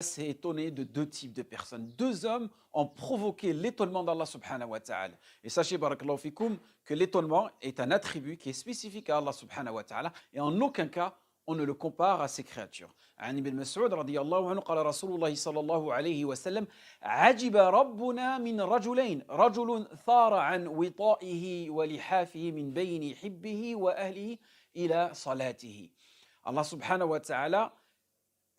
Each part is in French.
s'est étonné de deux types de personnes. Deux hommes ont provoqué l'étonnement d'Allah subhanahu wa ta'ala. Et sachez, barakallahu fikoum, que l'étonnement est un attribut qui est spécifique à Allah subhanahu wa ta'ala et en aucun cas on ne le compare à ses créatures. عن ابن مسعود رضي الله عنه قال رسول الله صلى الله عليه وسلم عجب ربنا من رجلين رجل ثار عن وطائه ولحافه من بين حبه وأهله إلى صلاته. Allah subhanahu wa ta'ala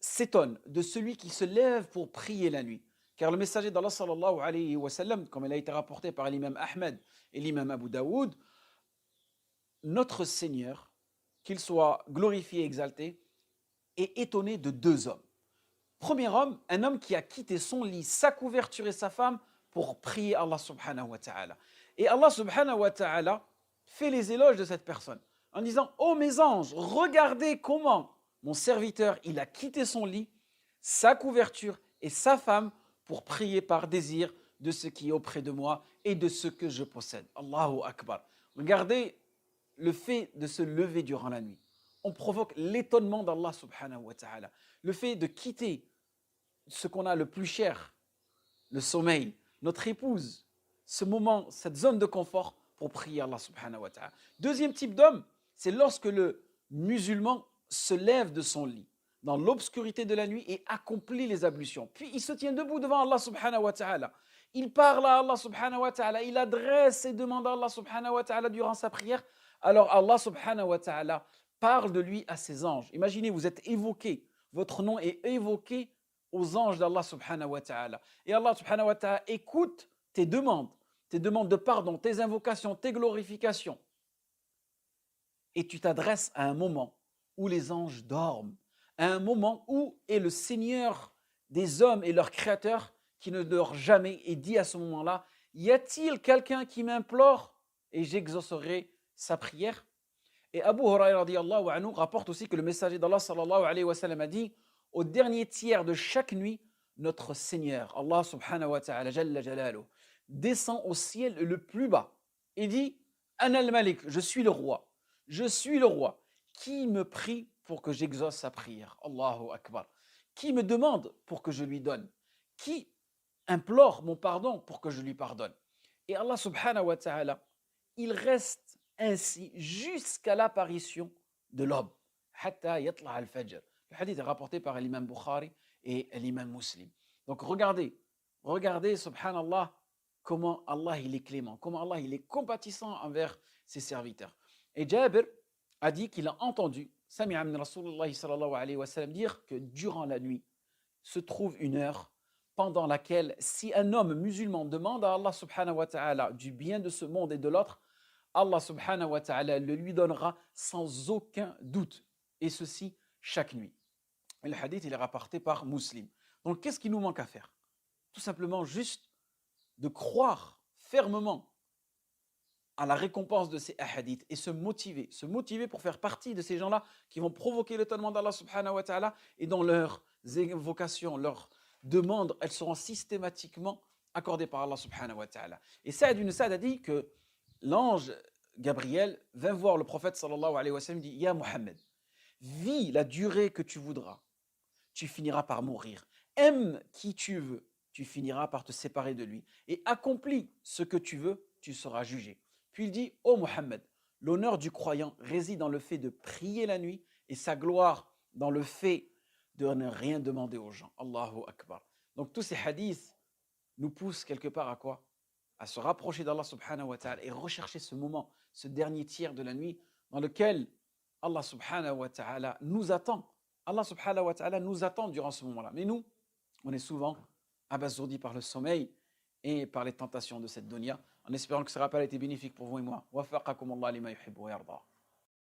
s'étonne de celui qui se lève pour prier la nuit. Car le messager d'Allah sallallahu alayhi wa sallam, comme il a été rapporté par l'imam Ahmed et l'imam Abu Daoud, notre Seigneur, qu'il soit glorifié et exalté, est étonné de deux hommes. Premier homme, un homme qui a quitté son lit, sa couverture et sa femme pour prier Allah subhanahu wa ta'ala. Et Allah subhanahu wa ta'ala fait les éloges de cette personne en disant: oh mes anges, regardez comment mon serviteur, il a quitté son lit, sa couverture et sa femme pour prier par désir de ce qui est auprès de moi et de ce que je possède. Allahu Akbar. Regardez le fait de se lever durant la nuit. On provoque l'étonnement d'Allah subhanahu wa ta'ala. Le fait de quitter ce qu'on a le plus cher, le sommeil, notre épouse, ce moment, cette zone de confort pour prier Allah subhanahu wa ta'ala. Deuxième type d'homme, c'est lorsque le musulman se lève de son lit dans l'obscurité de la nuit et accomplit les ablutions. Puis il se tient debout devant Allah subhanahu wa ta'ala. Il parle à Allah subhanahu wa ta'ala, il adresse ses demandes à Allah subhanahu wa ta'ala durant sa prière. Alors Allah subhanahu wa ta'ala parle de lui à ses anges. Imaginez, vous êtes évoqué, votre nom est évoqué aux anges d'Allah subhanahu wa ta'ala. Et Allah subhanahu wa ta'ala écoute tes demandes de pardon, tes invocations, tes glorifications. Et tu t'adresses à un moment où les anges dorment, à un moment où est le Seigneur des hommes et leur Créateur qui ne dort jamais et dit à ce moment-là: y a-t-il quelqu'un qui m'implore et j'exaucerai sa prière? Et Abu Huraira radiyallahu anhu rapporte aussi que le messager d'Allah sallallahu alayhi wa sallam a dit: au dernier tiers de chaque nuit, notre Seigneur, Allah subhanahu wa ta'ala, jalla jalaluh, descend au ciel le plus bas et dit: Ana al-Malik, je suis le roi, je suis le roi. Qui me prie pour que j'exauce sa prière? Allahu Akbar. Qui me demande pour que je lui donne? Qui implore mon pardon pour que je lui pardonne? Et Allah subhanahu wa ta'ala, il reste ainsi jusqu'à l'apparition de l'aube. Hatta yatla al-fajr. Le hadith est rapporté par l'imam Bukhari et l'imam Muslim. Donc regardez, subhanallah, comment Allah il est clément, comment Allah il est compatissant envers ses serviteurs. Et Jabir a dit qu'il a entendu Sami'a min Rasulullah sallallahu alayhi wa sallam dire que durant la nuit se trouve une heure pendant laquelle si un homme musulman demande à Allah subhanahu wa ta'ala du bien de ce monde et de l'autre, Allah subhanahu wa ta'ala le lui donnera sans aucun doute. Et ceci chaque nuit. Et le hadith il est rapporté par Muslim. Donc qu'est-ce qu'il nous manque à faire? Tout simplement juste de croire fermement à la récompense de ces hadiths et se motiver pour faire partie de ces gens-là qui vont provoquer l'étonnement d'Allah subhanahu wa ta'ala et dont leurs invocations, leurs demandes, elles seront systématiquement accordées par Allah subhanahu wa ta'ala. Et Saad ibn Saad a dit que l'ange Gabriel vint voir le prophète sallallahu alayhi wa sallam et dit: Ya Muhammad, vis la durée que tu voudras, tu finiras par mourir. Aime qui tu veux, tu finiras par te séparer de lui. Et accomplis ce que tu veux, tu seras jugé. Puis il dit: ô Mohammed, l'honneur du croyant réside dans le fait de prier la nuit et sa gloire dans le fait de ne rien demander aux gens. Allahu Akbar. Donc tous ces hadiths nous poussent quelque part à quoi? À se rapprocher d'Allah subhanahu wa ta'ala et rechercher ce moment, ce dernier tiers de la nuit dans lequel Allah subhanahu wa ta'ala nous attend. Allah subhanahu wa ta'ala nous attend durant ce moment-là. Mais nous, on est souvent abasourdis par le sommeil et par les tentations de cette dunya, en espérant que ce rappel a été bénéfique pour vous et moi. Wafaqakum Allah lima yuhibbu wa yarda.